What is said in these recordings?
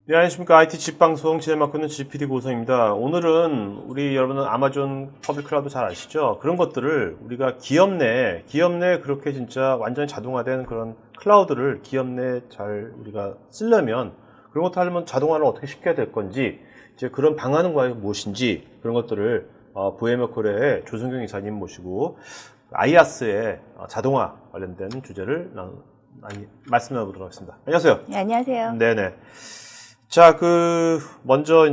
네, 안녕하십니까. IT 집방송 진행 맡고 있는 GPD 고성입니다. 오늘은 우리 여러분은 아마존 퍼블릭 클라우드 잘 아시죠? 그런 것들을 우리가 기업 내에 그렇게 진짜 완전히 자동화된 그런 클라우드를 기업 내에 잘 우리가 쓰려면 그런 것들 하려면 자동화를 어떻게 시켜야 될 건지 이제 그런 방안은 과연 무엇인지 그런 것들을 VM워크의 조성경 이사님 모시고 아이아스의 자동화 관련된 주제를 말씀 나눠보도록 하겠습니다. 안녕하세요. 네, 안녕하세요. 네네. 자, 먼저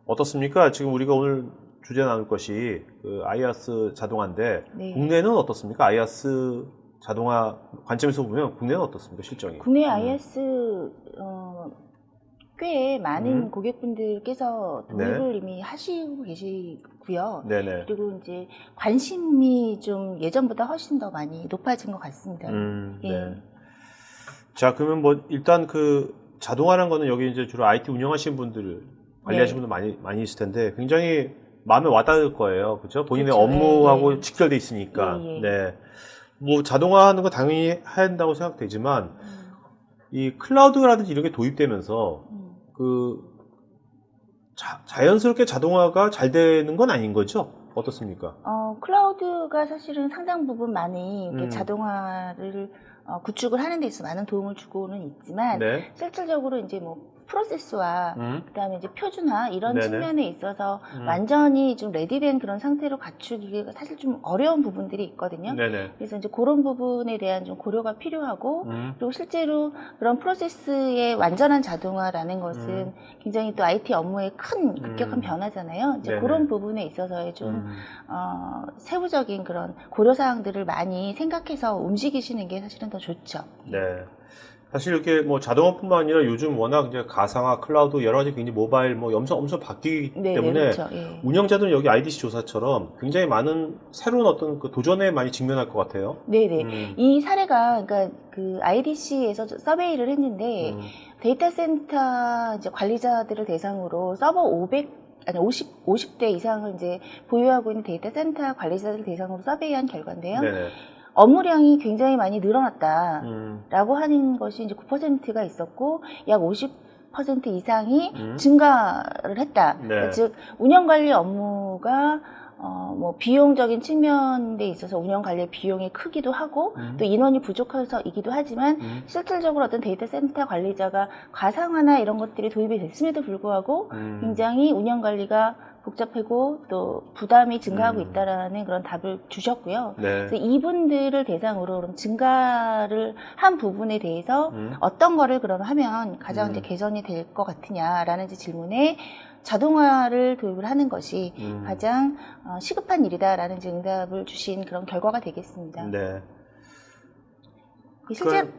어떻습니까? 지금 우리가 오늘 주제 나눌 것이 아이아스 자동화인데, 네. 국내는 어떻습니까? 아이아스 자동화 관점에서 보면 국내는 어떻습니까? 실정이. 국내 IS 꽤 많은 음. 고객분들께서 네. 도입을 이미 하시고 계시고요. 네네. 그리고 이제 관심이 좀 예전보다 훨씬 더 많이 높아진 것 같습니다. 예. 네. 자, 그러면 일단 자동화라는 거는 여기 이제 주로 IT 운영하시는 분들, 관리하시는 네. 분들 많이 있을 텐데, 굉장히 마음에 와닿을 거예요. 그죠? 본인의 그렇죠. 업무하고 예, 예. 직결돼 있으니까. 예, 예. 네. 뭐 자동화하는 거 당연히 해야 한다고 생각되지만 이 클라우드라든지 이런 게 도입되면서 그 자연스럽게 자동화가 잘 되는 건 아닌 거죠? 어떻습니까? 클라우드가 사실은 상당 부분 많이 이렇게 자동화를 구축을 하는 데 있어서 많은 도움을 주고는 있지만 네. 실질적으로 이제 뭐 프로세스와 그다음에 이제 표준화 이런 네네. 측면에 있어서 완전히 좀 레디된 그런 상태로 갖추기가 사실 좀 어려운 부분들이 있거든요. 네네. 그래서 이제 그런 부분에 대한 좀 고려가 필요하고 그리고 실제로 그런 프로세스의 완전한 자동화라는 것은 굉장히 또 IT 업무에 큰 급격한 변화잖아요. 이제 네네. 그런 부분에 있어서의 좀 세부적인 그런 고려사항들을 많이 생각해서 움직이시는 게 사실은 더 좋죠. 네. 사실 이렇게 뭐 자동화뿐만 아니라 요즘 워낙 이제 가상화, 클라우드 여러 가지 굉장히 모바일 뭐 엄청 바뀌기 네, 때문에 그렇죠. 예. 운영자들은 여기 IDC 조사처럼 굉장히 많은 새로운 어떤 도전에 많이 직면할 것 같아요. 네네. 이 사례가, 그러니까 그 IDC에서 서베이를 했는데, 데이터 센터 이제 관리자들을 대상으로 서버 50대 이상을 이제 보유하고 있는 데이터 센터 관리자들 대상으로 서베이한 결과인데요. 네네. 업무량이 굉장히 많이 늘어났다라고 하는 것이 이제 9%가 있었고, 약 50% 이상이 증가를 했다. 네. 그러니까 즉, 운영관리 업무가 뭐 비용적인 측면에 있어서 운영 관리의 비용이 크기도 하고 또 인원이 부족해서이기도 하지만 실질적으로 어떤 데이터 센터 관리자가 가상화나 이런 것들이 도입이 됐음에도 불구하고 굉장히 운영 관리가 복잡하고 또 부담이 증가하고 있다라는 그런 답을 주셨고요. 네. 그래서 이분들을 대상으로 그럼 증가를 한 부분에 대해서 어떤 거를 그럼 하면 가장 이제 개선이 될 것 같으냐라는 이제 질문에 자동화를 도입을 하는 것이 가장 시급한 일이다라는 이제 응답을 주신 그런 결과가 되겠습니다. 네. 실제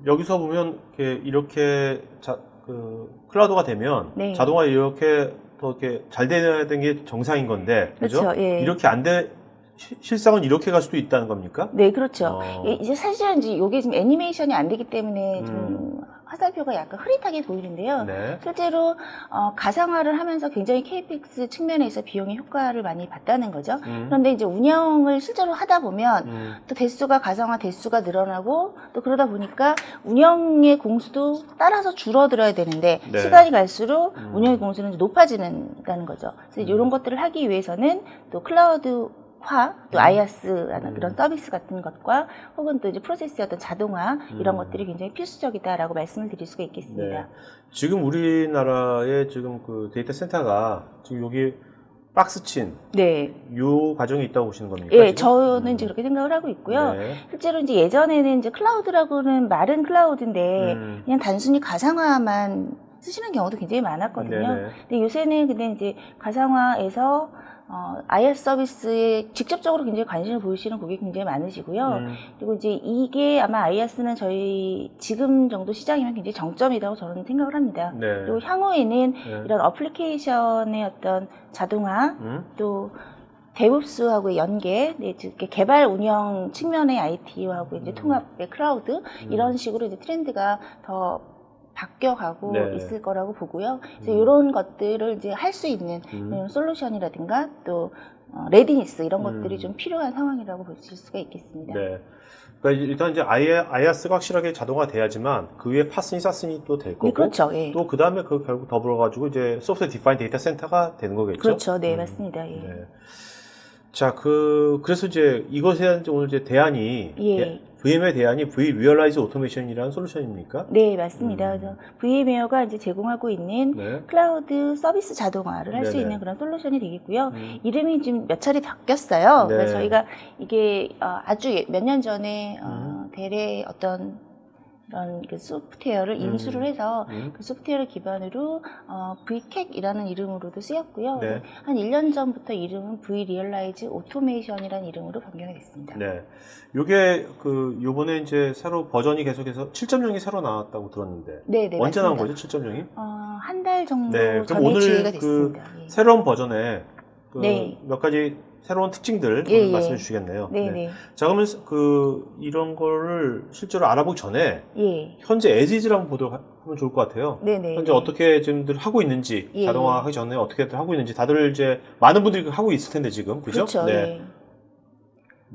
여기서 보면 이렇게 클라우드가 되면 네. 자동화 이렇게 더 이렇게 잘 되는 게 정상인 건데, 그죠? 그렇죠. 예. 이렇게 안 돼, 실상은 이렇게 갈 수도 있다는 겁니까? 네, 그렇죠. 이제 사실은 이제 이게 지금 애니메이션이 안 되기 때문에 좀 화살표가 약간 흐릿하게 보이는데요. 네. 실제로 가상화를 하면서 굉장히 KPX 측면에서 비용의 효과를 많이 봤다는 거죠. 그런데 이제 운영을 실제로 하다 보면 또 가상화 대수가 늘어나고 또 그러다 보니까 운영의 공수도 따라서 줄어들어야 되는데 네. 시간이 갈수록 운영의 공수는 이제 높아지는다는 거죠. 그래서 이런 것들을 하기 위해서는 또 클라우드 또 아이아스라는 그런 서비스 같은 것과 혹은 또 이제 프로세스의 어떤 자동화 이런 것들이 굉장히 필수적이다라고 말씀을 드릴 수가 있겠습니다. 네. 지금 우리나라의 지금 데이터 센터가 지금 여기 박스친 네. 요 과정이 있다고 보시는 겁니까? 예, 지금? 저는 이제 그렇게 생각을 하고 있고요. 네. 실제로 이제 예전에는 이제 클라우드라고는 말은 클라우드인데 그냥 단순히 가상화만 쓰시는 경우도 굉장히 많았거든요. 네네. 근데 요새는 근데 이제 가상화에서 IaaS 서비스에 직접적으로 굉장히 관심을 보이시는 고객이 굉장히 많으시고요. 그리고 이제 이게 아마 IaaS는 저희 지금 정도 시장이면 굉장히 정점이라고 저는 생각을 합니다. 네. 그리고 향후에는 네. 이런 어플리케이션의 어떤 자동화 또 데브옵스하고의 연계, 즉 개발 운영 측면의 IT하고 이제 통합의 클라우드 이런 식으로 이제 트렌드가 더 바뀌어가고 네. 있을 거라고 보고요. 그래서 이런 것들을 이제 할 수 있는 솔루션이라든가 또 레디니스 이런 것들이 좀 필요한 상황이라고 보실 수가 있겠습니다. 네. 그러니까 일단 이제 아이아스가 확실하게 자동화돼야지만 그 위에 파슨이 사슨이 또 될 거고, 네, 그렇죠. 예. 또 그 다음에 그 결국 더불어가지고 이제 소프트웨어 디파인 데이터 센터가 되는 거겠죠. 그렇죠. 네, 맞습니다. 예. 네. 자, 그래서 이제 이것에 대한 오늘 이제 대안이 예. VM의 대안이 V-Realize Automation이라는 솔루션입니까? 네, 맞습니다. 그래서 VM웨어가 이제 제공하고 있는 네. 클라우드 서비스 자동화를 할 수 네네. 있는 그런 솔루션이 되겠고요. 이름이 지금 몇 차례 바뀌었어요. 네. 그래서 저희가 이게 아주 몇 년 전에 대래 어떤 그런 그 소프트웨어를 인수를 해서 그 소프트웨어를 기반으로 VCAC이라는 이름으로도 쓰였고요. 네. 한 1년 전부터 이름은 V-Realize Automation이라는 이름으로 변경이 됐습니다. 네. 요게 요번에 이제 새로 버전이 계속해서 7.0이 새로 나왔다고 들었는데. 네, 네, 언제 맞습니다. 나온 거죠, 7.0이? 한 달 정도 네. 그럼 전에 오늘 지휘가 됐습니다. 예. 새로운 버전에 네. 몇 가지 새로운 특징들 예, 말씀해 예. 주시겠네요. 네, 네. 자, 그러면 이런 거를 실제로 알아보기 전에 예. 현재 as-is를 한번 보도록 하면 좋을 것 같아요. 네, 네. 현재 어떻게 지금들 하고 있는지, 예, 자동화하기 전에 어떻게들 하고 있는지 다들 이제 많은 분들이 하고 있을 텐데 지금, 그죠? 그렇죠. 네. 예.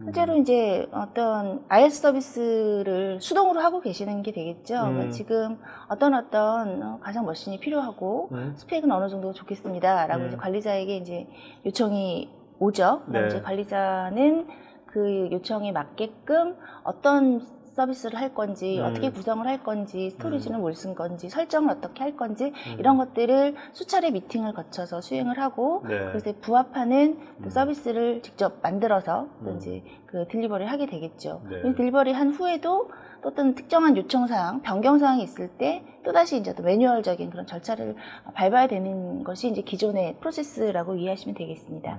실제로 이제 어떤 IS 서비스를 수동으로 하고 계시는 게 되겠죠. 그러니까 지금 어떤 가상 머신이 필요하고 스펙은 어느 정도 좋겠습니다라고 이제 관리자에게 이제 요청이 오죠. 그럼 네. 이제 관리자는 그 요청에 맞게끔 어떤 서비스를 할 건지, 어떻게 구성을 할 건지, 스토리지는 뭘 쓴 건지, 설정을 어떻게 할 건지, 이런 것들을 수차례 미팅을 거쳐서 수행을 하고, 네. 그래서 부합하는 그 서비스를 직접 만들어서 또 이제 그 딜리버리를 하게 되겠죠. 네. 딜리버리 한 후에도 또 어떤 특정한 요청사항, 변경사항이 있을 때 또다시 이제 또 매뉴얼적인 그런 절차를 밟아야 되는 것이 이제 기존의 프로세스라고 이해하시면 되겠습니다.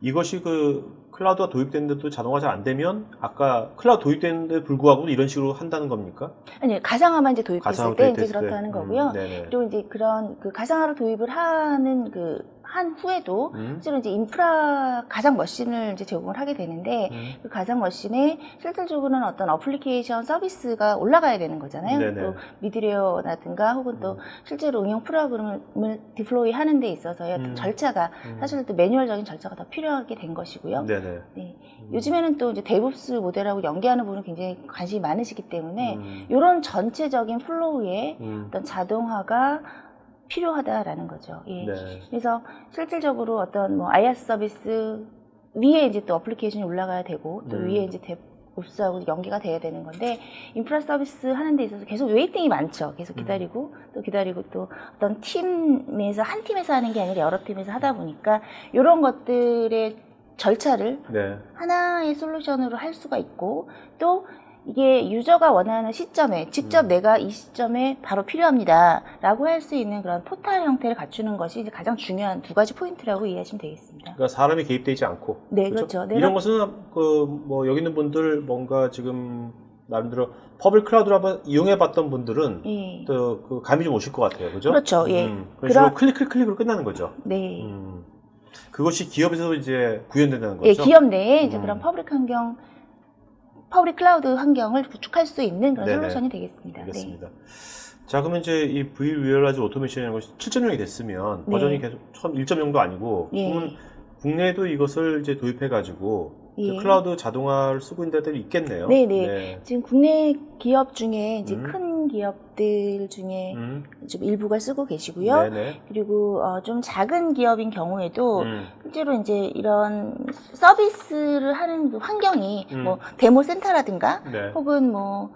이것이 클라우드가 도입됐는데도 자동화 잘 안 되면 아까 클라우드 도입됐는데 불구하고 이런 식으로 한다는 겁니까? 아니, 가상화만 이제 도입했을 가상화로 때 이제 도입됐을 때. 그렇다는 거고요. 네네. 그리고 이제 그런 그 가상화로 도입을 하는 한 후에도 실제로 이제 인프라 가상 머신을 이제 제공을 하게 되는데 그 가상 머신에 실질적으로는 어떤 어플리케이션 서비스가 올라가야 되는 거잖아요. 네네. 또 미드웨어라든가 혹은 또 실제로 응용 프로그램을 디플로이 하는 데 있어서의 어떤 절차가 사실 또 매뉴얼적인 절차가 더 필요하게 된 것이고요. 네네. 네. 요즘에는 또 이제 데브옵스 모델하고 연계하는 부분은 굉장히 관심이 많으시기 때문에 이런 전체적인 플로우에 어떤 자동화가 필요하다라는 거죠. 예. 네. 그래서 실질적으로 어떤 IaaS 서비스 위에 이제 또 어플리케이션이 올라가야 되고 또 위에 이제 데브옵스하고 연계가 돼야 되는 건데 인프라 서비스 하는 데 있어서 계속 웨이팅이 많죠. 계속 기다리고 또 어떤 팀에서 한 팀에서 하는 게 아니라 여러 팀에서 하다 보니까 이런 것들의 절차를 네. 하나의 솔루션으로 할 수가 있고 또 이게 유저가 원하는 시점에 직접 내가 이 시점에 바로 필요합니다 라고 할 수 있는 그런 포탈 형태를 갖추는 것이 이제 가장 중요한 두 가지 포인트라고 이해하시면 되겠습니다. 그러니까 사람이 개입되지 않고. 네, 그렇죠. 이런 것은 여기 있는 분들 뭔가 지금 나름대로 퍼블릭 클라우드를 한번 이용해 봤던 분들은 예. 또 감이 좀 오실 것 같아요. 그죠? 그렇죠. 예. 그래서 클릭으로 끝나는 거죠. 네. 그것이 기업에서 이제 구현된다는 거죠. 예, 기업 내에 이제 그런 퍼블릭 클라우드 환경을 구축할 수 있는 그런 네네. 솔루션이 되겠습니다. 알겠습니다. 자, 그러면 이제 이 V-Realize Automation이라는 것이 7.0이 됐으면 네. 버전이 계속 처음 1.0도 아니고 예. 그러면 국내에도 이것을 이제 도입해가지고 예. 클라우드 자동화를 쓰고 있는 데들이 있겠네요. 네네. 네. 지금 국내 기업 중에 이제 큰 기업들 중에 좀 일부가 쓰고 계시고요. 네네. 그리고 좀 작은 기업인 경우에도 실제로 이제 이런 서비스를 하는 그 환경이 뭐 데모 센터라든가 네. 혹은 뭐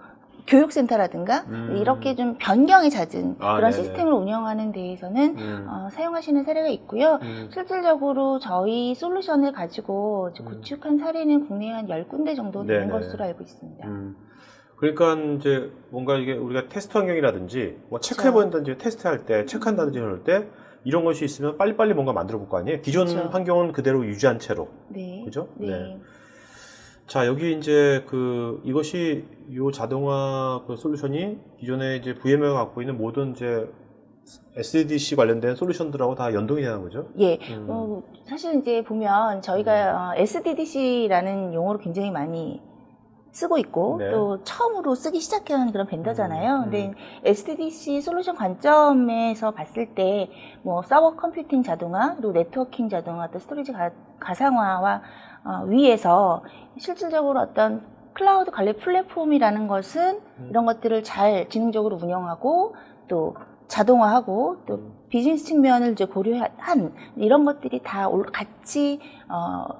교육센터라든가 이렇게 좀 변경이 잦은 그런 네네. 시스템을 운영하는 데에서는 사용하시는 사례가 있고요. 실질적으로 저희 솔루션을 가지고 이제 구축한 사례는 국내에 한 10군데 정도 되는 네네. 것으로 알고 있습니다. 그러니까 이제 뭔가 이게 우리가 테스트 환경이라든지 뭐 체크해본다든지 테스트할 때 체크한다든지 그럴 때 이런 것이 있으면 빨리빨리 뭔가 만들어 볼 거 아니에요? 기존 그렇죠. 환경은 그대로 유지한 채로. 네. 그죠? 네. 자, 여기 이제 이것이 요 자동화 솔루션이 기존에 이제 VM웨어가 갖고 있는 모든 이제 SDDC 관련된 솔루션들하고 다 연동이 되는 거죠? 예. 사실 이제 보면 저희가 SDDC라는 용어를 굉장히 많이 쓰고 있고 네. 또 처음으로 쓰기 시작한 그런 벤더잖아요. 근데 SDDC 솔루션 관점에서 봤을 때 뭐 서버 컴퓨팅 자동화, 그리고 네트워킹 자동화, 또 스토리지 가상화와 위에서 실질적으로 어떤 클라우드 관리 플랫폼이라는 것은 이런 것들을 잘 지능적으로 운영하고 또 자동화하고 또 비즈니스 측면을 이제 고려한 이런 것들이 다 같이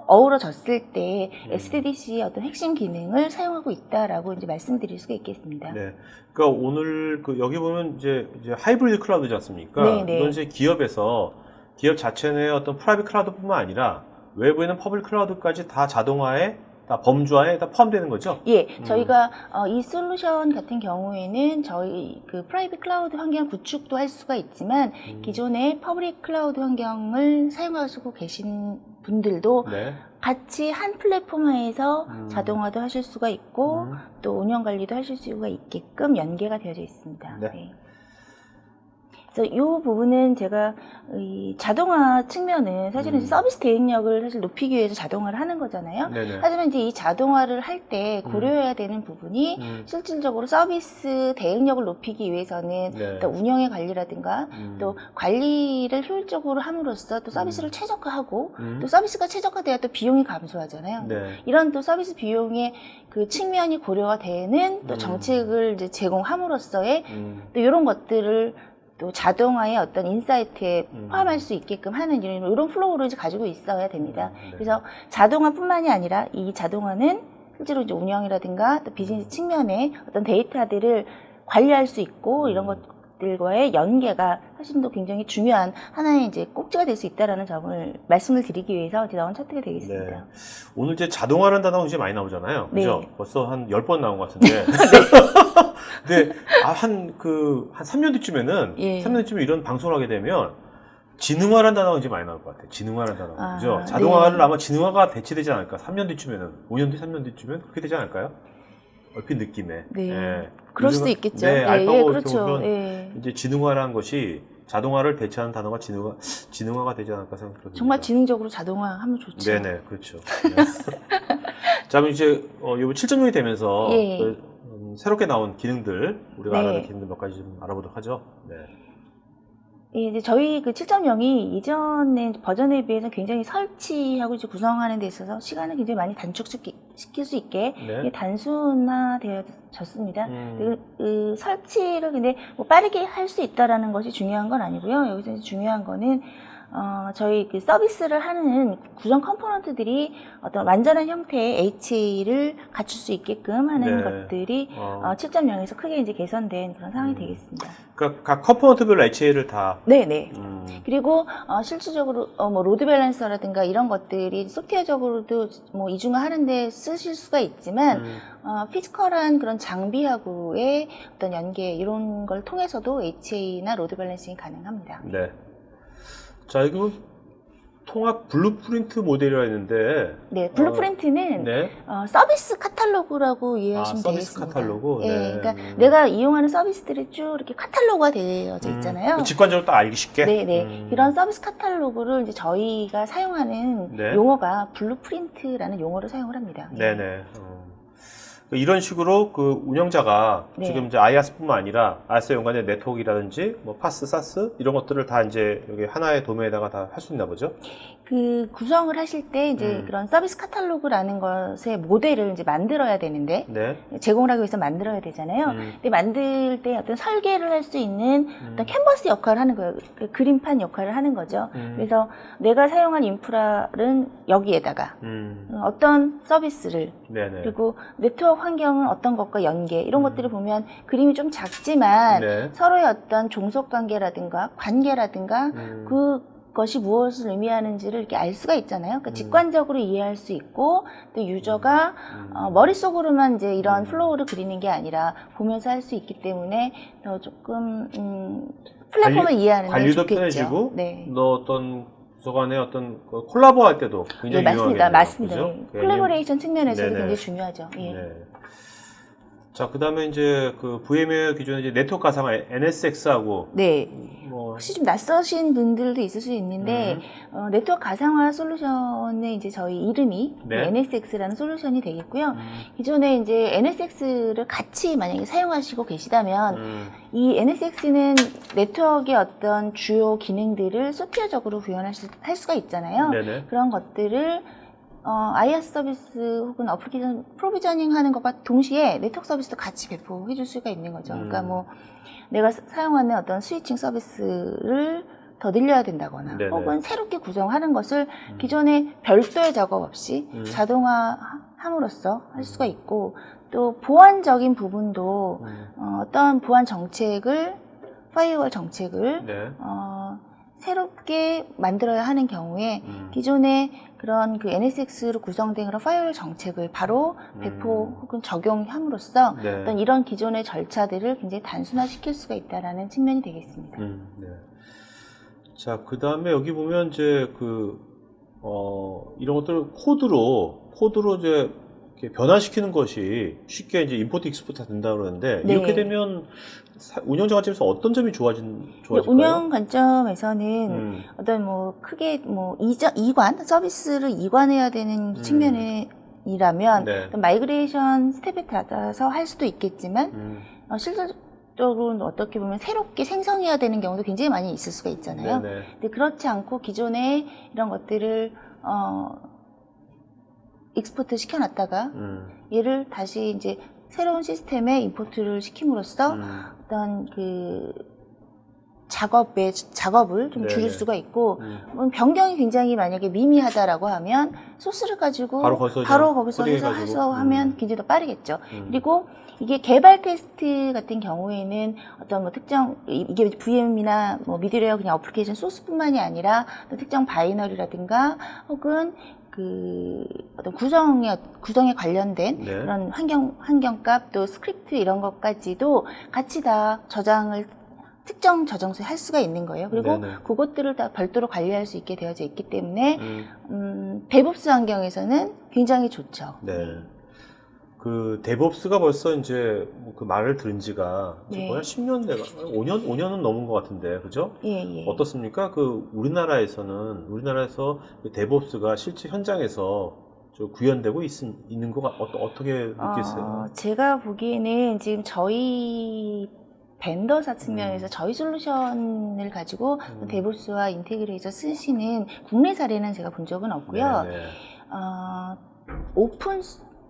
어우러졌을 때 SDDC의 어떤 핵심 기능을 사용하고 있다라고 이제 말씀드릴 수가 있겠습니다. 네. 그러니까 오늘 여기 보면 이제 하이브리드 클라우드지 않습니까? 네, 네. 이건 이제 기업 자체 내의 어떤 프라이빗 클라우드뿐만 아니라 외부에 있는 퍼블릭 클라우드까지 다 자동화에 다 범주화에 다 포함되는 거죠? 예, 저희가 이 솔루션 같은 경우에는 저희 그 프라이빗 클라우드 환경 구축도 할 수가 있지만 기존의 퍼블릭 클라우드 환경을 사용하시고 계신 분들도 네. 같이 한 플랫폼 하에서 자동화도 하실 수가 있고 또 운영 관리도 하실 수가 있게끔 연계가 되어져 있습니다. 네. 네. 그래서 이 부분은 제가 이 자동화 측면은 사실은 이제 서비스 대행력을 사실 높이기 위해서 자동화를 하는 거잖아요. 네네. 하지만 이제 이 자동화를 할 때 고려해야 되는 부분이 실질적으로 서비스 대행력을 높이기 위해서는 네. 또 운영의 관리라든가 또 관리를 효율적으로 함으로써 또 서비스를 최적화하고 또 서비스가 최적화돼야 또 비용이 감소하잖아요. 네. 이런 또 서비스 비용의 그 측면이 고려가 되는 또 정책을 이제 제공함으로써의 또 이런 것들을 또 자동화의 어떤 인사이트에 포함할 수 있게끔 하는 이런 플로우를 이제 가지고 있어야 됩니다. 네. 그래서 자동화뿐만이 아니라 이 자동화는 실제로 이제 운영이라든가 또 비즈니스 측면의 어떤 데이터들을 관리할 수 있고 이런 것들과의 연계가 사실 또 굉장히 중요한 하나의 이제 꼭지가 될 수 있다라는 점을 말씀을 드리기 위해서 이제 나온 차트가 되겠습니다. 네. 오늘 이제 자동화라는 단어가 이제 많이 나오잖아요. 네. 그죠? 벌써 한 10번 나온 것 같은데. 근데, 한 3년 뒤쯤에는, 예. 3년 뒤쯤에 이런 방송을 하게 되면, 지능화라는 단어가 이제 많이 나올 것 같아요. 지능화라는 단어가. 아, 그죠? 네. 자동화를 아마 지능화가 대체되지 않을까. 3년 뒤쯤에는. 5년 뒤, 3년 뒤쯤엔 그렇게 되지 않을까요? 얼핏 느낌에. 네. 예. 그럴 수도 요즘은- 있겠죠. 네, 예, 알파고 예, 이렇게 그렇죠. 보면 예. 이제 지능화라는 것이 자동화를 대체하는 단어가 지능화가 되지 않을까 생각합니다. 정말 지능적으로 자동화하면 좋죠. 네네, 그렇죠. 네. 자, 그럼 이제, 이번 7.0이 되면서, 예. 새롭게 나온 기능들, 우리가 네. 알아야 될 기능들 몇 가지 좀 알아보도록 하죠. 네. 예, 이제 저희 그 7.0이 이전의 버전에 비해서 굉장히 설치하고 이제 구성하는 데 있어서 시간을 굉장히 많이 단축시킬 수 있게 네. 단순화되어졌습니다. 그 설치를 근데 뭐 빠르게 할 수 있다라는 것이 중요한 건 아니고요. 여기서 이제 중요한 거는 저희 그 서비스를 하는 구성 컴포넌트들이 어떤 완전한 형태의 HA를 갖출 수 있게끔 하는 네. 것들이 7.0에서 크게 이제 개선된 그런 상황이 되겠습니다. 그러니까 각 컴포넌트별로 HA를 다. 네네. 그리고 실질적으로 뭐 로드 밸런서라든가 이런 것들이 소프트웨어적으로도 뭐 이중화하는데 쓰실 수가 있지만 피지컬한 그런 장비하고의 어떤 연계 이런 걸 통해서도 HA나 로드 밸런싱이 가능합니다. 네. 자, 이거 통합 블루프린트 모델이라 했는데. 네, 블루프린트는 네. 서비스 카탈로그라고 이해하시면 서비스 되겠습니다. 카탈로그? 예, 네. 그러니까 내가 이용하는 서비스들이 쭉 이렇게 카탈로그가 되어져 있잖아요. 직관적으로 딱 알기 쉽게? 네네. 이런 서비스 카탈로그를 이제 저희가 사용하는 네. 용어가 블루프린트라는 용어를 사용을 합니다. 네네. 이런 식으로 그 운영자가 네. 지금 이제 IaaS뿐만 아니라 IaaS 연관된 네트워크라든지 뭐 파스, 사스 이런 것들을 다 이제 여기 하나의 도메인에다가 다 할 수 있나 보죠? 그 구성을 하실 때 이제 그런 서비스 카탈로그라는 것의 모델을 이제 만들어야 되는데 네. 제공을 하기 위해서 만들어야 되잖아요. 근데 만들 때 어떤 설계를 할 수 있는 어떤 캔버스 역할을 하는 거예요. 그 그림판 역할을 하는 거죠. 그래서 내가 사용한 인프라는 여기에다가 어떤 서비스를 네네. 그리고 네트워크 환경은 어떤 것과 연계 이런 것들을 보면 그림이 좀 작지만 네. 서로의 어떤 종속 관계라든가 관계라든가 그것이 무엇을 의미하는지를 이렇게 알 수가 있잖아요. 그러니까 직관적으로 이해할 수 있고 또 유저가 머릿속으로만 이제 이런 플로우를 그리는 게 아니라 보면서 할 수 있기 때문에 더 조금 플랫폼을 이해하는 데 관리도 좋겠죠. 편해지고 네. 너 어떤 부서간에 어떤 콜라보 할 때도 굉장히 네, 맞습니다. 유용하겠네요. 맞습니다. 그죠? 예. 콜라보레이션 측면에서도 네네. 굉장히 중요하죠. 예. 네. 자, 그 다음에 이제 그 VMware 기존에 이제 네트워크 가상화 NSX하고 네. 뭐 혹시 좀 낯서신 분들도 있을 수 있는데 네트워크 가상화 솔루션의 이제 저희 이름이 네. NSX라는 솔루션이 되겠고요. 기존에 이제 NSX를 같이 만약에 사용하시고 계시다면 이 NSX는 네트워크의 어떤 주요 기능들을 소프트웨어적으로 할 수가 있잖아요. 네네. 그런 것들을 IaaS 서비스 혹은 어플리케이션 프로비저닝 하는 것과 동시에 네트워크 서비스도 같이 배포해 줄 수가 있는 거죠. 그러니까 뭐 내가 사용하는 어떤 스위칭 서비스를 더 늘려야 된다거나 네네. 혹은 새롭게 구성하는 것을 기존에 별도의 작업 없이 자동화함으로써 할 수가 있고, 또 보안적인 부분도 어떤 보안 정책을, 파이어월 정책을 네. 새롭게 만들어야 하는 경우에 기존에 그런 그 NSX로 구성된 그런 파이어월 정책을 바로 배포 혹은 적용함으로써 네. 어떤 이런 기존의 절차들을 굉장히 단순화시킬 수가 있다라는 측면이 되겠습니다. 네. 자, 그 다음에 여기 보면 이제 이런 것들을 코드로 이제 이렇게 변환시키는 것이 쉽게 이제 임포트 익스포트가 된다고 그러는데, 네. 이렇게 되면 운영자 관점에서 어떤 점이 좋아질까요? 운영 관점에서는 어떤 뭐 크게 뭐 이관 서비스를 이관해야 되는 측면이라면 네. 마이그레이션 스텝에 따라서 할 수도 있겠지만 실질적으로는 어떻게 보면 새롭게 생성해야 되는 경우도 굉장히 많이 있을 수가 있잖아요. 네네. 근데 그렇지 않고 기존에 이런 것들을 익스포트 시켜놨다가 얘를 다시 이제 새로운 시스템에 임포트를 시킴으로써 어떤 그 작업을 좀 줄일 네네. 수가 있고, 변경이 굉장히 만약에 미미하다라고 하면 소스를 가지고 바로 거기서 해서 하면 굉장히 더 빠르겠죠. 그리고 이게 개발 테스트 같은 경우에는 어떤 뭐 특정, 이게 VM이나 뭐 미드웨어 그냥 어플리케이션 소스뿐만이 아니라 특정 바이너리라든가 혹은 그 어떤 구성에 관련된 네. 그런 환경값 또 스크립트 이런 것까지도 같이 다 특정 저장소에 할 수가 있는 거예요. 그리고 네네. 그것들을 다 별도로 관리할 수 있게 되어져 있기 때문에 데브옵스 환경에서는 굉장히 좋죠. 네. 그 데브옵스가 벌써 이제 그 말을 들은 지가 네. 거의 한 10년 5년은 넘은 것 같은데, 그죠? 예. 어떻습니까? 그 우리나라에서 그 데브옵스가 실제 현장에서 좀 구현되고 있는 거가 어떻게 느끼세요? 제가 보기에는 지금 저희 벤더사 측면에서 저희 솔루션을 가지고 데브옵스와 인테그레이터 쓰시는 국내 사례는 제가 본 적은 없고요. 네네. 오픈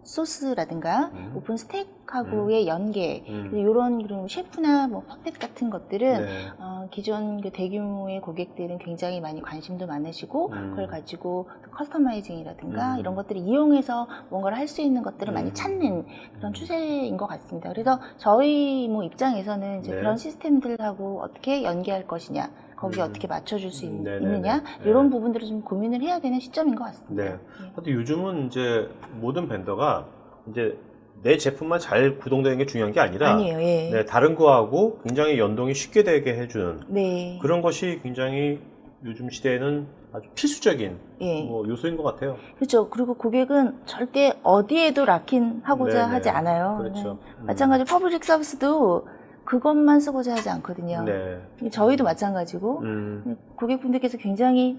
소스라든가 오픈 스택하고의 연계, 이런 그런 셰프나 뭐 퍼펫 같은 것들은 네. 기존 그 대규모의 고객들은 굉장히 많이 관심도 많으시고 그걸 가지고 커스터마이징이라든가 이런 것들을 이용해서 뭔가를 할 수 있는 것들을 많이 찾는 그런 추세인 것 같습니다. 그래서 저희 뭐 입장에서는 이제 네. 그런 시스템들하고 어떻게 연계할 것이냐, 거기에 어떻게 맞춰줄 수 네네네. 있느냐, 네. 이런 부분들을 좀 고민을 해야 되는 시점인 것 같습니다. 네. 근데 요즘은 이제 모든 벤더가 이제 내 제품만 잘 구동되는 게 중요한 게 아니라 아니에요. 예. 네, 다른 거하고 굉장히 연동이 쉽게 되게 해주는 네. 그런 것이 굉장히 요즘 시대에는 아주 필수적인 예. 뭐 요소인 것 같아요. 그렇죠. 그리고 고객은 절대 어디에도 락인하고자 네네. 하지 않아요. 그렇죠. 마찬가지로 퍼블릭 서비스도 그것만 쓰고자 하지 않거든요. 네. 저희도 마찬가지고 고객분들께서 굉장히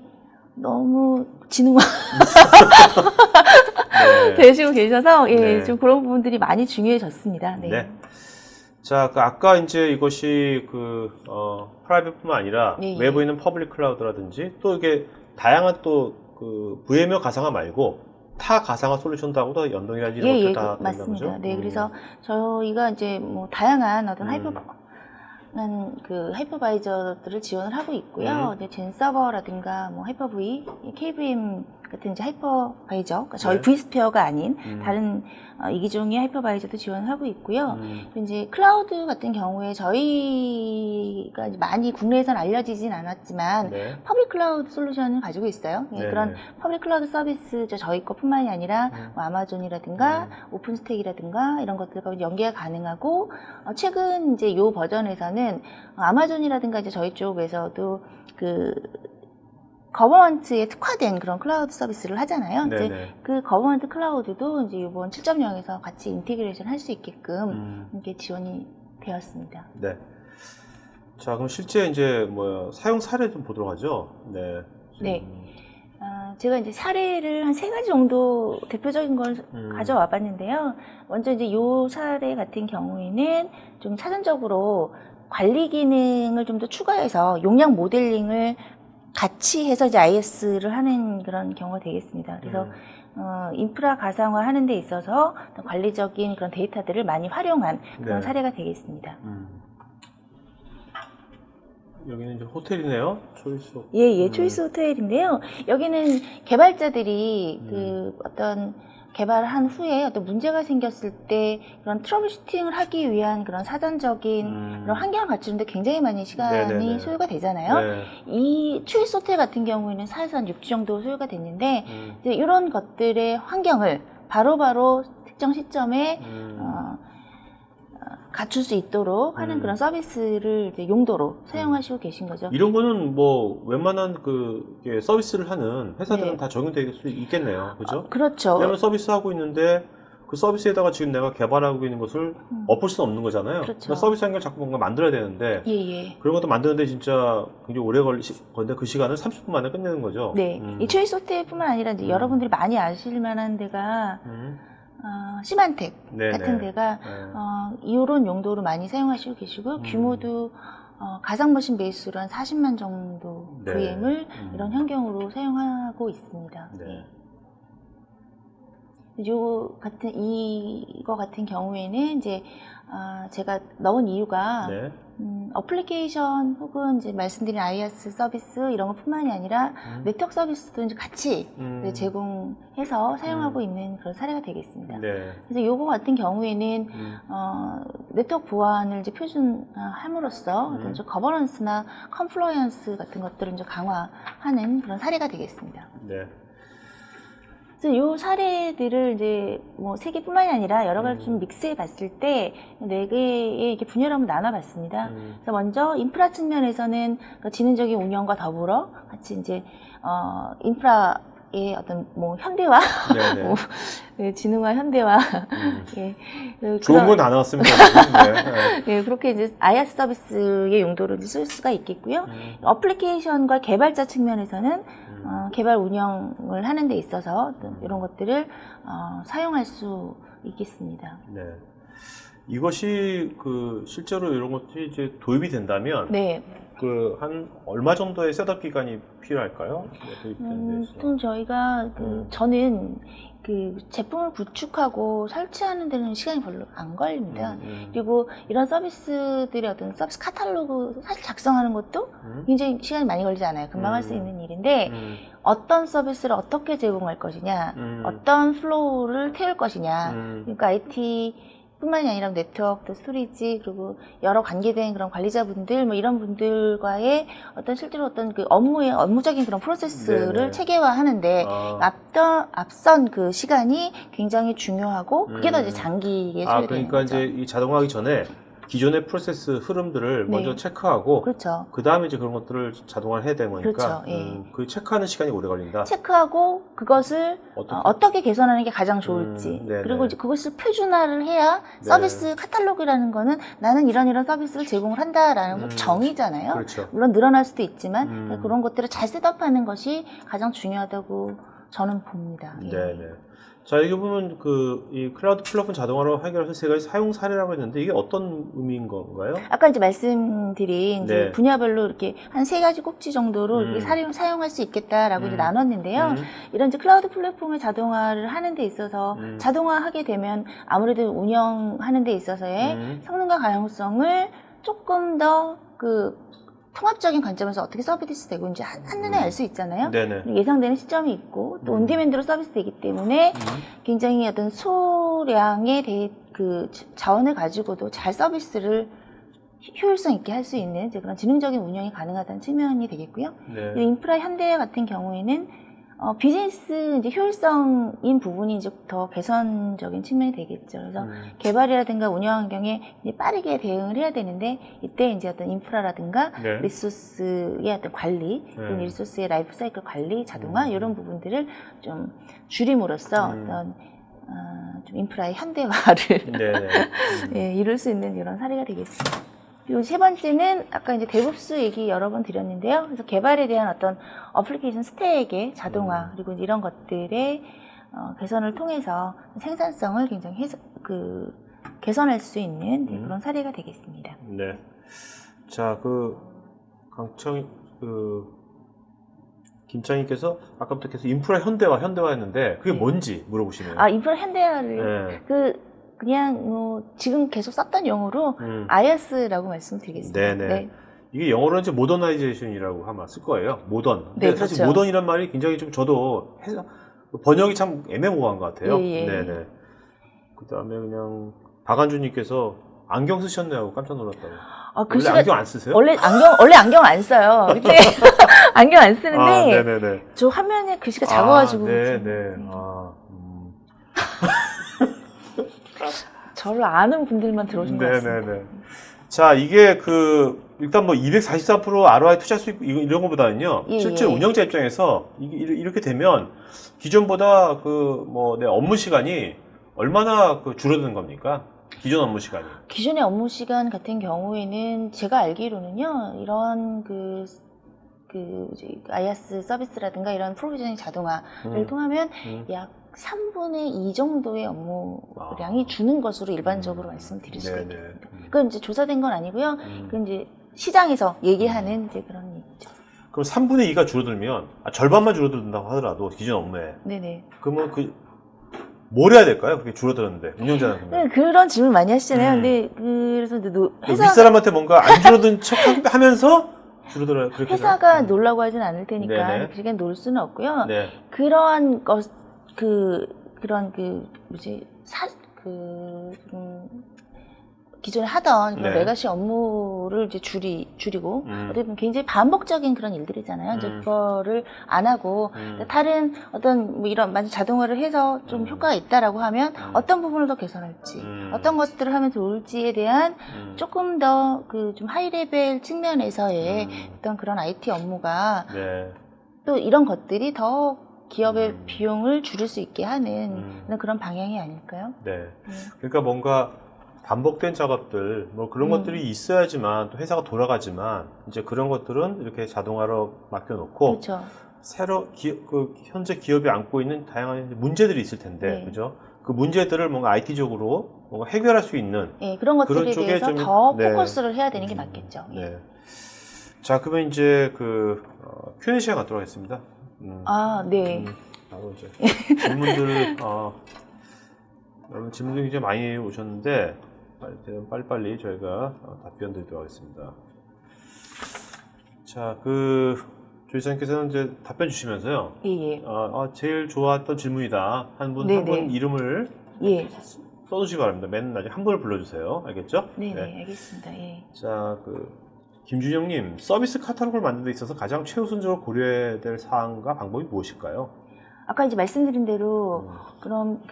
너무 지능화 네. 되시고 계셔서 예, 네. 좀 그런 부분들이 많이 중요해졌습니다. 네. 네. 자, 아까 이제 이것이 프라이빗뿐만 아니라 예, 예. 외부에 있는 퍼블릭 클라우드라든지 또 이게 다양한 또 그 VMware 가상화 말고 타 가상화 솔루션도 하고도 연동이라든지 이런 것들 다 된다는 맞습니다. 거죠? 네, 그래서 저희가 이제 뭐 다양한 어떤 하이퍼바이저들을 지원을 하고 있고요. 이제 젠 서버라든가 뭐 하이퍼V, KVM 같은 이제 하이퍼바이저, 그러니까 저희 네. vSphere가 아닌 다른 이기종의 하이퍼바이저도 지원을 하고 있고요. 그리고 이제 클라우드 같은 경우에 저희가 이제 많이 국내에서는 알려지진 않았지만 네. 퍼블릭 클라우드 솔루션을 가지고 있어요. 예, 네네. 그런 퍼블릭 클라우드 서비스 저희 것뿐만이 아니라 뭐 아마존이라든가 오픈스택이라든가 이런 것들과 연계가 가능하고 최근 이제 요 버전에서는 아마존이라든가 이제 저희 쪽에서도 그 거버먼트에 특화된 그런 클라우드 서비스를 하잖아요. 이제 네네. 그 거버먼트 클라우드도 이제 이번 7.0에서 같이 인테그레이션 할 수 있게끔 이렇게 지원이 되었습니다. 네. 자, 그럼 실제 이제 사용 사례 좀 보도록 하죠. 네. 네. 제가 이제 사례를 한 3가지 정도 대표적인 걸 가져와 봤는데요. 먼저 이제 요 사례 같은 경우에는 좀 사전적으로 관리 기능을 좀 더 추가해서 용량 모델링을 같이 해서 이제 IS를 하는 그런 경우가 되겠습니다. 그래서 인프라 가상화 하는 데 있어서 어떤 관리적인 그런 데이터들을 많이 활용한 그런 네. 사례가 되겠습니다. 여기는 이제 호텔이네요. 초이스. 예, 초이스 호텔인데요. 여기는 개발자들이 그 어떤 개발한 후에 어떤 문제가 생겼을 때 그런 트러블 슈팅을 하기 위한 그런 사전적인 그런 환경을 갖추는데 굉장히 많이 시간이 네네네. 소요가 되잖아요. 네. 이 초이스 호텔 같은 경우에는 사에서 한 6주 정도 소요가 됐는데 이제 이런 것들의 환경을 바로바로 특정 시점에 갖출 수 있도록 하는 그런 서비스를 이제 용도로 사용하시고 계신 거죠. 이런 거는 웬만한 서비스를 하는 회사들은 네. 다 적용될 수 있겠네요. 그죠? 그렇죠. 왜냐면 서비스 하고 있는데 그 서비스에다가 지금 내가 개발하고 있는 것을 엎을 수는 없는 거잖아요. 그렇죠. 그러니까 서비스 환경을 자꾸 뭔가 만들어야 되는데 예. 그런 것도 만드는데 진짜 굉장히 오래 걸리는데 그 시간을 30분 만에 끝내는 거죠. 네. 이 초이스 호텔뿐만 아니라 이제 여러분들이 많이 아실 만한 데가 시만텍 같은 데가 이런 용도로 많이 사용하시고 계시고 규모도 가상머신 베이스로 한 40만 정도 네. VM을 이런 환경으로 사용하고 있습니다. 네. 이거 같은 경우에는 이제 제가 넣은 이유가 네. 어플리케이션 혹은 이제 말씀드린 IaaS 서비스 이런 것뿐만이 아니라 네트워크 서비스도 이제 같이 이제 제공해서 사용하고 있는 그런 사례가 되겠습니다. 네. 그래서 요거 같은 경우에는 네트워크 보안을 이제 표준화함으로써 어떤 좀 거버넌스나 컴플라이언스 같은 것들을 이제 강화하는 그런 사례가 되겠습니다. 네. 그래서 이 사례들을 이제 뭐 3개뿐만이 아니라 여러 가지 좀 믹스해 봤을 때 4개의 이렇게 분야를 한번 나눠 봤습니다. 그래서 먼저 인프라 측면에서는 그 지능적인 운영과 더불어 같이 이제 인프라의 어떤 현대화, 네, 지능화, 현대화. 예, 좋은 건 다 나왔습니다. 네. 예, 그렇게 이제 IaaS 서비스의 용도로 쓸 수가 있겠고요. 어플리케이션과 개발자 측면에서는 개발 운영을 하는 데 있어서 이런 것들을 사용할 수 있겠습니다. 네. 이것이 실제로 이런 것들이 이제 도입이 된다면 네. 한 얼마 정도의 셋업 기간이 필요할까요? 보통 저희가 저는 제품을 구축하고 설치하는 데는 시간이 별로 안 걸립니다. 그리고 이런 서비스들의 어떤 서비스 카탈로그 사실 작성하는 것도 굉장히 시간이 많이 걸리지 않아요. 금방 할 수 있는 일인데 어떤 서비스를 어떻게 제공할 것이냐, 어떤 플로우를 태울 것이냐, 그러니까 IT 뿐만이 아니라 네트워크, 스토리지, 그리고 여러 관계된 그런 관리자분들, 이런 분들과의 실제로 어떤 업무적인 그런 프로세스를 네네. 체계화하는데, 앞선 그 시간이 굉장히 중요하고, 그게 더 이제 장기에 소요되는 그러니까 거죠. 이제 이 자동화하기 전에 기존의 프로세스 흐름들을 네. 먼저 체크하고, 그렇죠. 그 다음에 이제 그런 것들을 자동화를 해야 되는 거니까, 그렇죠. 예. 그 체크하는 시간이 오래 걸린다. 체크하고 그것을 어떻게 개선하는 게 가장 좋을지 네네. 그리고 이제 그것을 표준화를 해야 서비스 카탈로그라는 거는 나는 이런 사비스를 제공을 한다라는 정의잖아요. 그렇죠. 물론 늘어날 수도 있지만 그런 것들을 잘 셋업하는 것이 가장 중요하다고 저는 봅니다. 예. 네네. 자, 여기 보면 이 클라우드 플랫폼 자동화로 해결해서 3가지 사용 사례라고 했는데 이게 어떤 의미인 건가요? 아까 이제 말씀드린 이제 네. 분야별로 이렇게 한 3가지 꼭지 정도로 이렇게 사용할 수 있겠다라고 이제 나눴는데요. 이런 이제 클라우드 플랫폼의 자동화를 하는 데 있어서 자동화하게 되면 아무래도 운영하는 데 있어서의 성능과 가용성을 조금 더 통합적인 관점에서 어떻게 서비스 되고 있는지 한눈에 알 수 있잖아요. 네네. 예상되는 시점이 있고 또 온디맨드로 서비스 되기 때문에 굉장히 어떤 소량의 자원을 가지고도 잘 서비스를 효율성 있게 할 수 있는 이제 그런 지능적인 운영이 가능하다는 측면이 되겠고요. 네. 이 인프라 현대 같은 경우에는 비즈니스 이제 효율성인 부분이 이제 더 개선적인 측면이 되겠죠. 그래서 개발이라든가 운영 환경에 이제 빠르게 대응을 해야 되는데 이때 이제 어떤 인프라라든가 네. 리소스의 어떤 관리, 그리고 리소스의 라이프 사이클 관리, 자동화 이런 부분들을 좀 줄임으로써 어떤 좀 인프라의 현대화를 네네. 예, 이룰 수 있는 이런 사례가 되겠습니다. 그리고 세 번째는 아까 이제 데브옵스 얘기 여러 번 드렸는데요. 그래서 개발에 대한 어떤 어플리케이션 스택의 자동화 그리고 이런 것들의 개선을 통해서 생산성을 굉장히 개선할 수 있는 그런 사례가 되겠습니다. 네. 자, 김창희께서 아까부터 계속 인프라 현대화 했는데 그게 네. 뭔지 물어보시네요. 인프라 현대화를 네. 그냥 지금 계속 썼던 용어로 IaaS라고 말씀드리겠습니다. 네네. 네. 이게 영어로는 이제 모더나이제이션이라고 아마 쓸 거예요. 모던. 근데 네, 사실 그렇죠. 모던이란 말이 굉장히 좀 저도 번역이 참 애매모호한 것 같아요. 예, 예. 네네. 그 다음에 그냥 박안주님께서 안경 쓰셨네 하고 깜짝 놀랐다고. 원래 글씨가 안경 안 쓰세요? 원래 안경 안 써요. 근데 안경 안 쓰는데 네네네. 저 화면에 글씨가 작아가지고 네네. 저를 아는 분들만 들어오신 것 같습니다. 네네네. 자, 이게 일단 뭐 244% ROI 투자 수익 이런 것보다는요. 예, 실제 예. 운영자 입장에서 이렇게 되면 기존보다 내 업무 시간이 얼마나 줄어드는 겁니까? 기존 업무 시간이. 기존의 업무 시간 같은 경우에는 제가 알기로는요, 이런 IaaS 서비스라든가 이런 프로비저닝 자동화를 통하면 약 3분의 2 정도의 업무량이 주는 것으로 일반적으로 말씀드릴 수가 네네. 있겠습니다. 그건 이제 조사된 건 아니고요. 그건 이제 시장에서 얘기하는 이제 그런 얘기죠. 그럼 3분의 2가 줄어들면, 절반만 줄어든다고 하더라도 기존 업무에. 네네. 그러면 뭘 해야 될까요? 그게 줄어드는데, 운영자는. 네, 그런 질문 많이 하시잖아요. 근데 그래서 이제 윗사람한테 뭔가 안 줄어든 척 하면서 줄어들어요. 그렇게 회사가 놀라고 하진 않을 테니까 네네. 그렇게 놀 수는 없고요. 네. 그러한 기존에 하던 그런 네. 레가시 업무를 이제 줄이고 어떻게 보면 굉장히 반복적인 그런 일들이잖아요. 이제 그거를 안 하고 다른 어떤 이런 만약 자동화를 해서 좀 효과가 있다라고 하면 어떤 부분을 더 개선할지, 어떤 것들을 하면 좋을지에 대한 조금 더 좀 하이 레벨 측면에서의 어떤 그런 IT 업무가 네. 또 이런 것들이 더 기업의 비용을 줄일 수 있게 하는 그런 방향이 아닐까요? 네. 그러니까 뭔가 반복된 작업들, 그런 것들이 있어야지만 또 회사가 돌아가지만 이제 그런 것들은 이렇게 자동화로 맡겨놓고 그렇죠. 현재 기업이 안고 있는 다양한 문제들이 있을 텐데, 네. 그죠? 그 문제들을 뭔가 IT적으로 뭔가 해결할 수 있는 그런 것들에 그런 쪽에 대해서 좀- 더 네. 포커스를 해야 되는 게 맞겠죠. 네. 자, 그러면 이제 Q&A 시간 갖도록 하겠습니다. 네. 바로 이제 질문들, 여러분 질문들이 굉장히 많이 오셨는데, 빨리빨리 저희가 답변 드리도록 하겠습니다. 자, 조이사님께서는 이제 답변 주시면서요. 예. 제일 좋았던 질문이다. 한 분 네네. 이름을 예. 써주시기 바랍니다. 맨 나중에 한 분을 불러주세요. 알겠죠? 네네, 알겠습니다. 예. 자, 김준영님, 서비스 카탈로그를 만드는 데 있어서 가장 최우선적으로 고려해야 될 사항과 방법이 무엇일까요? 아까 이제 말씀드린 대로 그럼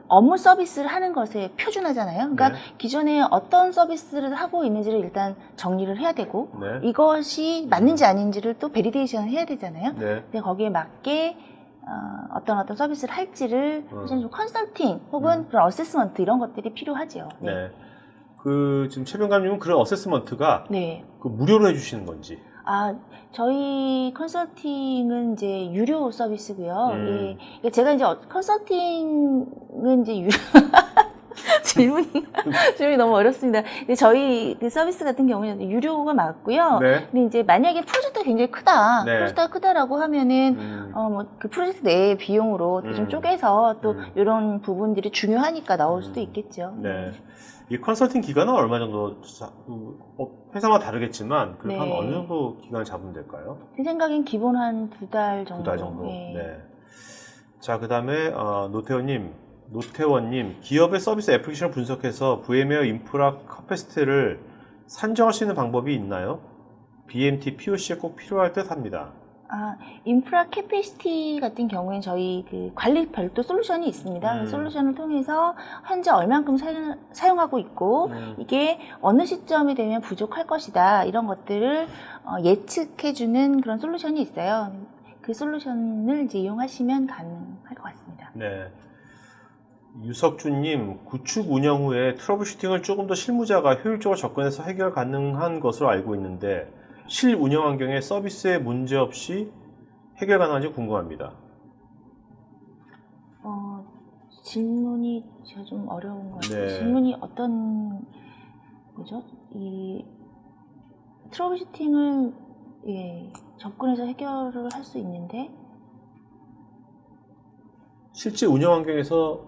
업무 서비스를 하는 것에 표준화잖아요. 그러니까 네. 기존에 어떤 서비스를 하고 있는지를 일단 정리를 해야 되고 네. 이것이 맞는지 아닌지를 또 베리데이션을 해야 되잖아요. 네. 근데 거기에 맞게 어떤 사비스를 할지를 사실 좀 컨설팅 혹은 그런 어세스먼트 이런 것들이 필요하죠. 네. 지금 최병감님은 그런 어세스먼트가 네. 무료로 해주시는 건지. 저희 컨설팅은 이제 유료 서비스고요. 예. 그러니까 제가 이제 컨설팅은 이제 유료 질문이 너무 어렵습니다. 근데 저희 서비스 같은 경우는 유료가 맞고요. 네. 근데 이제 만약에 프로젝트가 굉장히 크다, 네. 프로젝트가 크다라고 하면은 그 프로젝트 내의 비용으로 좀 쪼개서 또 이런 부분들이 중요하니까 나올 수도 있겠죠. 네. 이 컨설팅 기간은 얼마 정도, 회사마다 다르겠지만, 한 네. 어느 정도 기간을 잡으면 될까요? 제 생각엔 기본 한 2달 정도. 2달 정도. 예. 네. 자, 그 다음에, 노태원님, 기업의 서비스 애플리케이션을 분석해서 VM웨어 인프라 커패시티를 산정할 수 있는 방법이 있나요? BMT, POC에 꼭 필요할 듯 합니다. 인프라 캐패시티 같은 경우에는 저희 관리 별도 솔루션이 있습니다. 그 솔루션을 통해서 현재 얼만큼 사용하고 있고 이게 어느 시점이 되면 부족할 것이다 이런 것들을 예측해주는 그런 솔루션이 있어요. 그 솔루션을 이제 이용하시면 가능할 것 같습니다. 네. 유석준님, 구축 운영 후에 트러블 슈팅을 조금 더 실무자가 효율적으로 접근해서 해결 가능한 것으로 알고 있는데 실 운영 환경에 서비스에 문제 없이 해결 가능한지 궁금합니다. 질문이 제가 좀 어려운 것 같아요. 네. 질문이 어떤 거죠? 이 트러블 슈팅을 접근해서 해결을 할 수 있는데 실제 운영 환경에서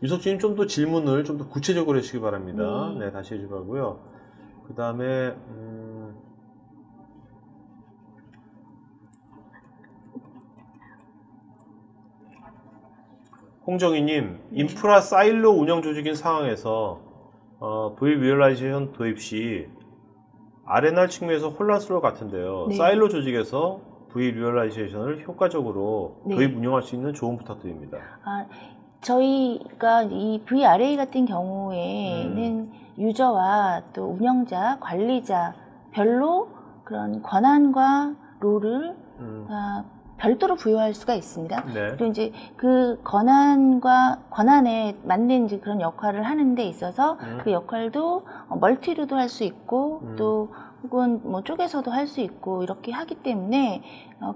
유석준님 좀 더 질문을 좀 더 구체적으로 해주시기 바랍니다. 네. 네, 다시 해주고요. 그 다음에 홍정희님, 인프라 사일로 운영 조직인 상황에서 V-리얼라이제이션 도입 시 R&R 측면에서 혼란스러울 것 같은데요. 네. 사일로 조직에서 V-리얼라이제이션을 효과적으로 네. 도입 운영할 수 있는 조언 부탁드립니다. 저희가 이 VRA 같은 경우에는 유저와 또 운영자, 관리자 별로 그런 권한과 롤을 다 별도로 부여할 수가 있습니다. 네. 그리고 이제 그 권한에 맞는 이제 그런 역할을 하는 데 있어서 그 역할도 멀티로도 할 수 있고 또 혹은 뭐 쪼개서도 할 수 있고 이렇게 하기 때문에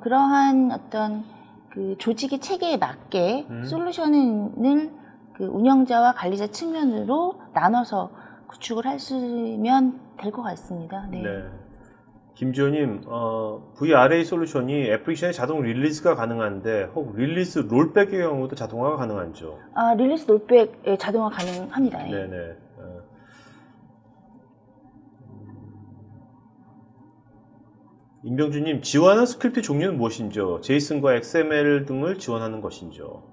그러한 어떤 그 조직의 체계에 맞게 솔루션을 그 운영자와 관리자 측면으로 나눠서 구축을 하시면 될 것 같습니다. 네. 네. 김지호님, VRA 솔루션이 애플리케이션에 자동 릴리즈가 가능한데 혹 릴리즈 롤백의 경우도 자동화가 가능한죠? 릴리스 롤백 자동화 가능합니다. 네네. 임병주님, 지원하는 스크립트 종류는 무엇인지요? 제이슨과 XML 등을 지원하는 것인지요?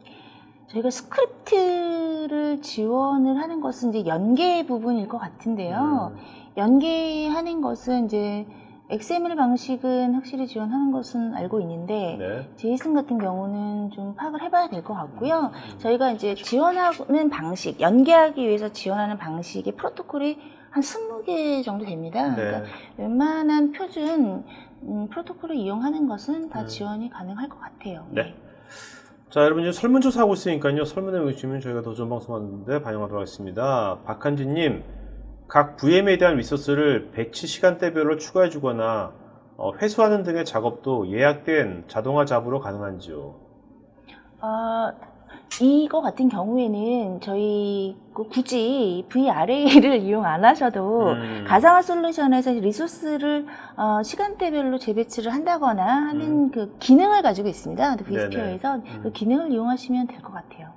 저희가 스크립트를 지원을 하는 것은 이제 연계 부분일 것 같은데요. 연계하는 것은 이제 XML 방식은 확실히 지원하는 것은 알고 있는데 네. 제이슨 같은 경우는 좀 파악을 해봐야 될 것 같고요. 저희가 이제 지원하는 방식, 연계하기 위해서 지원하는 방식의 프로토콜이 한 20개 정도 됩니다. 네. 그러니까 웬만한 표준 프로토콜을 이용하는 것은 다 지원이 가능할 것 같아요. 네. 자, 여러분 이제 설문조사 하고 있으니까요. 설문에 주시면 저희가 더 좋은 방송하는데 반영하도록 하겠습니다. 박한진님, 각 VM에 대한 리소스를 배치 시간대별로 추가해 주거나 회수하는 등의 작업도 예약된 자동화 잡으로 가능한지요? 이거 같은 경우에는 저희 굳이 VRA를 이용 안 하셔도 가상화 솔루션에서 리소스를 시간대별로 재배치를 한다거나 하는 그 기능을 가지고 있습니다. vSphere에서 그 기능을 이용하시면 될 것 같아요.